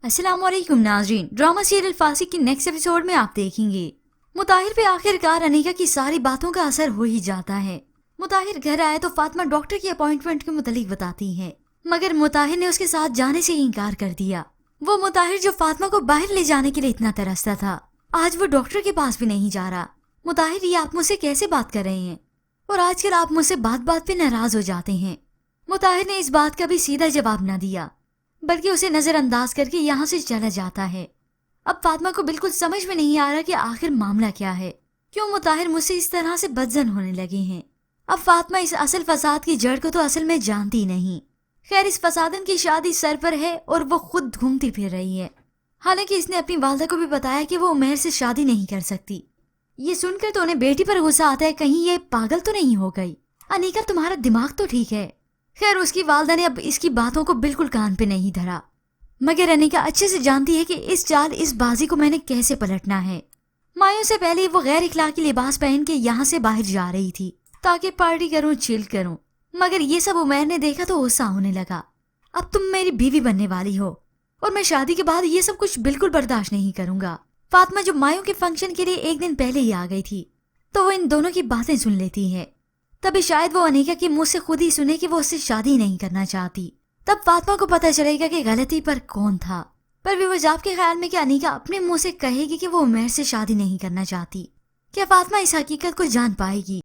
अस्सलाम वालेकुम नाजरीन। ड्रामा सीरियल फासिक की नेक्स्ट एपिसोड में आप देखेंगे मुताहिर पे आखिरकार अनीका की सारी बातों का असर हो ही जाता है। मुताहिर घर आए तो फातिमा डॉक्टर की अपॉइंटमेंट के मुतालिक बताती है, मगर मुताहिर ने उसके साथ जाने से इनकार कर दिया। वो मुताहिर जो फातिमा को बाहर ले जाने के लिए इतना तरसता था, आज वो डॉक्टर के पास भी नहीं जा रहा। मुताहिर, ये आप मुझसे कैसे बात कर रहे हैं और आजकल आप मुझसे बात बात पे नाराज हो जाते हैं। मुताहिर ने इस बात का भी सीधा जवाब न दिया, बल्कि उसे नजरअंदाज करके यहाँ से चला जाता है। अब फातिमा को बिल्कुल समझ में नहीं आ रहा कि आखिर मामला क्या है, क्यों मुताहिर मुझसे इस तरह से बदजन होने लगे हैं। अब फातिमा इस असल फसाद की जड़ को तो असल में जानती नहीं। खैर, इस फसादन की शादी सर पर है और वो खुद घूमती फिर रही है। हालांकि इसने अपनी वालदा को भी बताया कि वो उमैर से शादी नहीं कर सकती। ये सुनकर तो उन्हें बेटी पर गुस्सा आता है, कहीं ये पागल तो नहीं हो गई। अनीका, तुम्हारा दिमाग तो ठीक है। खैर, उसकी वालदा ने अब इसकी बातों को बिल्कुल कान पे नहीं धरा, मगर अनीका अच्छे से जानती है कि इस चाल, इस बाजी को मैंने कैसे पलटना है। मायूं से पहले वो गैर इखलाकी लिबास पहन के यहाँ से बाहर जा रही थी ताकि पार्टी करूं, चिल करूं, मगर ये सब उमैर ने देखा तो गुस्सा होने लगा। अब तुम मेरी बीवी बनने वाली हो और मैं शादी के बाद ये सब कुछ बिल्कुल बर्दाश्त नहीं करूंगा। फातिमा जो मायूं के फंक्शन के लिए एक दिन पहले ही आ गई थी, तो वो इन दोनों की बातें सुन लेती है। तभी शायद वो अनीका के मुंह से खुद ही सुने कि वो उससे शादी नहीं करना चाहती। तब फातिमा को पता चलेगा कि गलती पर कौन था। पर भी आपके ख्याल में कि अनीका अपने मुंह से कहेगी कि वो उमैर से शादी नहीं करना चाहती, क्या फातिमा इस हकीकत को जान पाएगी?